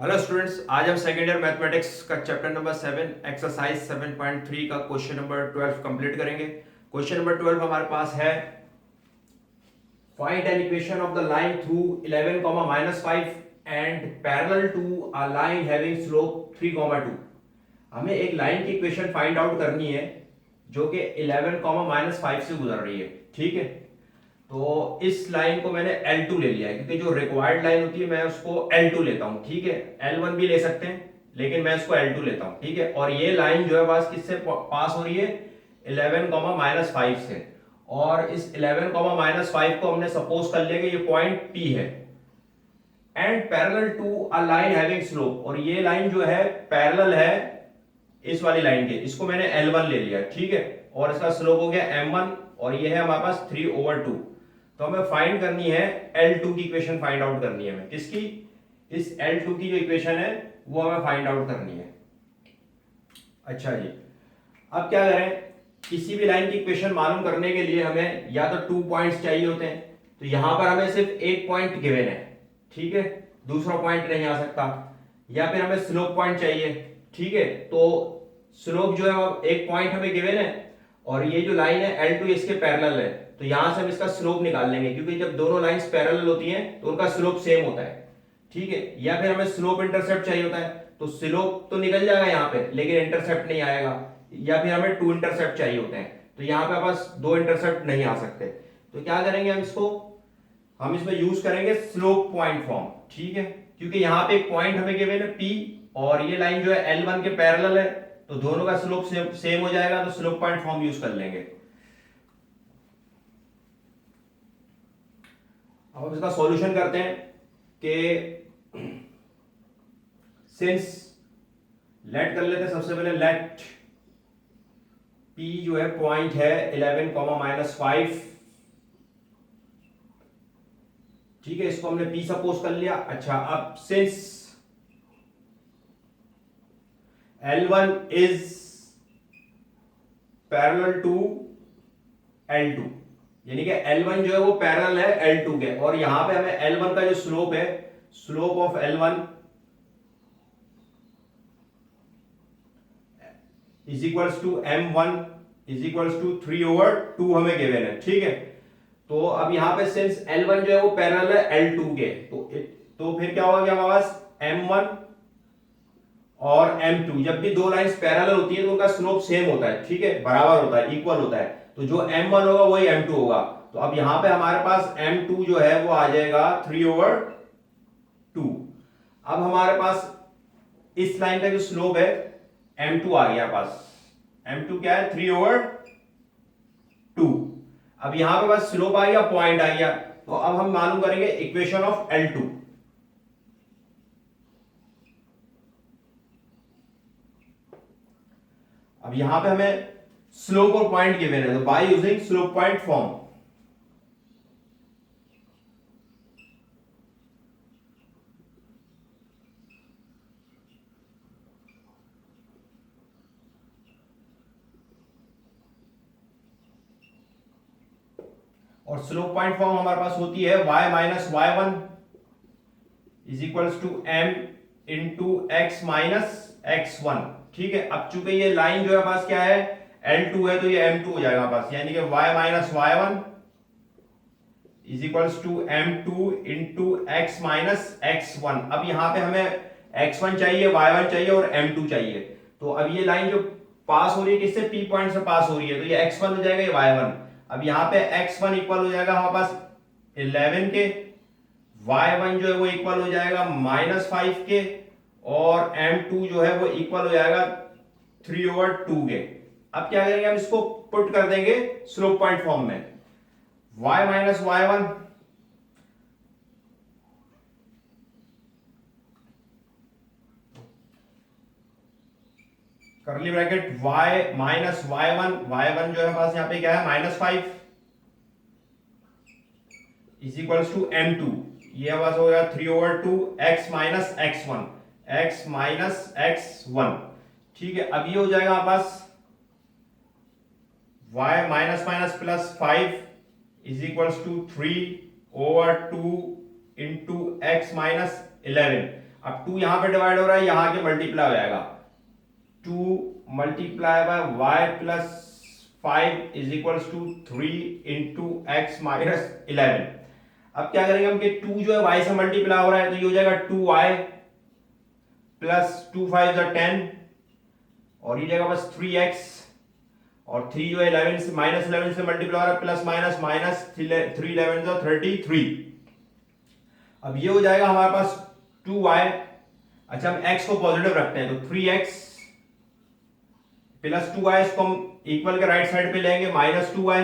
Hello students, आज हम second year mathematics का चैप्टर नंबर 7 एक्सरसाइज 7.3 का क्वेश्चन नंबर 12 कंप्लीट करेंगे। क्वेश्चन नंबर 12 हमारे पास है find an equation of the line through 11, -5 and parallel to a line having slope 3, 2। हमें एक लाइन की इक्वेशन फाइंड आउट करनी है जो कि 11, -5 से गुजर रही है। ठीक है, तो इस लाइन को मैंने L2 ले लिया है क्योंकि जो रिक्वायर्ड लाइन होती है मैं उसको L2 लेता हूं। ठीक है, L1 भी ले सकते हैं लेकिन मैं इसको L2 लेता हूं। ठीक है, और ये लाइन जो है बस किससे पास हो रही है? 11, -5 से। और इस 11, -5 को हमने सपोज कर लिया कि ये पॉइंट P है and parallel to a line having slope, और ये लाइन जो है पैरेलल है इस वाली लाइन के, इसको मैंने L1 ले लिया। ठीक है, और इसका स्लोप हो गया M1 और ये है हमारे पास 3/2। तो हमें फाइंड करनी है L2 की इक्वेशन फाइंड आउट करनी है हमें। किसकी? इस L2 की जो इक्वेशन है वो हमें फाइंड आउट करनी है। अच्छा जी, अब क्या करें? किसी भी लाइन की इक्वेशन मालूम करने के लिए हमें या तो 2 पॉइंट्स चाहिए होते हैं, तो यहां पर हमें सिर्फ एक पॉइंट गिवन है। ठीक है, दूसरा पॉइंट नहीं आ सकता। या फिर हमें स्लोप पॉइंट चाहिए। ठीक है, तो स्लोप जो है एक पॉइंट हमें गिवन है और ये जो लाइन है L2 इसके पैरेलल है, तो यहां से हम इसका स्लोप निकाल लेंगे क्योंकि जब दोनों लाइंस पैरेलल होती हैं तो उनका स्लोप सेम होता है। ठीक है, या फिर हमें स्लोप इंटरसेप्ट चाहिए होता है, तो स्लोप तो निकल जाएगा यहाँ पे लेकिन इंटरसेप्ट नहीं आएगा। या फिर हमें 2 इंटरसेप्ट चाहिए होते हैं, तो यहाँ पे बस 2 इंटरसेप्ट नहीं आ सकते। तो क्या करेंगे हम इसमें यूज करेंगे स्लोप पॉइंट फॉर्म। ठीक है, क्योंकि यहाँ पे एक पॉइंट हमें गिवन है P और ये लाइन जो है L1 के पैरेलल है, तो दोनों का स्लोप सेम हो जाएगा, तो स्लोप पॉइंट फॉर्म यूज कर लेंगे। अब हम इसका सॉल्यूशन करते हैं कि सिंस लेट कर लेते हैं सबसे पहले। लेट P जो है पॉइंट है 11, -5। ठीक है, इसको हमने P सपोज कर लिया। अच्छा, अब since L1 is parallel to L2, यानी कि L1 जो है वो पैरेलल है L2 के, और यहां पे हमें L1 का जो स्लोप है, slope of L1 is equals to M1 is equals to 3/2 हमें गिवन है। ठीक है, तो अब यहां पे सिंस L1 जो है वो पैरेलल है L2 के, तो फिर क्या होगा कि हमारे पास M1 और M2, जब भी दो लाइंस पैरेलल होती है तो उनका स्लोप सेम होता है। ठीक है, बराबर होता है, इक्वल होता है, तो जो M1 होगा वही M2 होगा। तो अब यहां पे हमारे पास M2 जो है वो आ जाएगा 3/2। अब हमारे पास इस लाइन का जो स्लोप है M2 आ गया पास। M2 क्या है? 3/2। अब यहां पे बस स्लोप आ गया, पॉइंट आ गया, तो अब हम मालूम करेंगे इक्वेशन ऑफ L2। अब यहां पे हमें स्लोप और पॉइंट गिवन है, तो by using slope point form. और स्लोप पॉइंट फॉर्म हमारे पास होती है y minus y1 is equals to m into x minus x1। ठीक है, अब चूंकि ये लाइन जो है पास क्या है L2 है, तो ये M2 हो जाएगा पास, यानी कि y minus y1 is equals to M2 into x minus x1। अब यहां पे हमें x1 चाहिए, y1 चाहिए और M2 चाहिए। तो अब ये लाइन जो पास हो रही है किससे? P पॉइंट से पास हो रही है, तो ये x1 हो जाएगा, ये y1। अब यहां पे x1 इक्वल हो जाएगा हमारे पास 11 के, y1 जो है वो इक्वल हो जाएगा -5 के, और M2 जो है वो इक्वल हो जाएगा 3/2 के। अब क्या करेंगे? हम इसको पुट कर देंगे स्लोप पॉइंट फॉर्म में। y माइनस y1 करली ब्रैकेट y माइनस y1 जो है पास यहाँ पे क्या है -5 इज इक्वल्स टू M2, ये पास हो गया 3/2 x माइनस x1। ठीक है, अब ये हो जाएगा हमारे पास y minus minus plus 5 is equals to 3/2 into x minus 11। अब 2 यहां पे डिवाइड हो रहा है, यहां के मल्टीप्लाई हो जाएगा, 2 multiply by y plus 5 is equals to 3 into x minus 11। अब क्या करेंगे हम कि 2 जो है y से मल्टीप्लाई हो रहा है तो ये हो जाएगा 2y प्लस 2 5 जा 10 और ये जाएगा बस 3x और 3 जो है 11 से माइनस 11 से मल्टीप्लाई हो रहा है प्लस माइनस माइनस 3 11 जा 33। अब ये हो जाएगा हमारे पास 2y। अच्छा हम x को पॉजिटिव रखते हैं तो 3x प्लस 2y, इसको हम इक्वल के राइट साइड पे लेंगे, माइनस 2y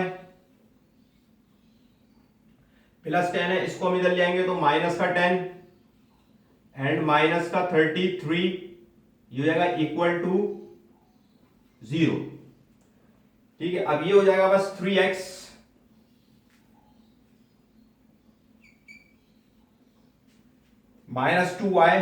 प्लस 10 है, इसको हम इधर ले आएंगे तो माइनस का 10 एंड माइनस का 33, ये हो जाएगा इक्वल टू 0। ठीक है, अब ये हो जाएगा बस 3x minus 2y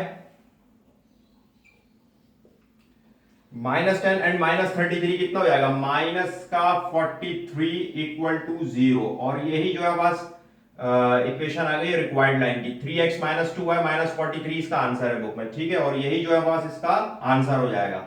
minus 10 and minus 33 कितना हो जाएगा, माइनस का 43 इक्वल टू 0। और यही जो है बस इक्वेशन आ गई रिक्वायर्ड लाइन की, 3x माइनस 2y माइनस 43 इसका आंसर है बुक में। ठीक है, और यही जो है बस इसका आंसर हो जाएगा।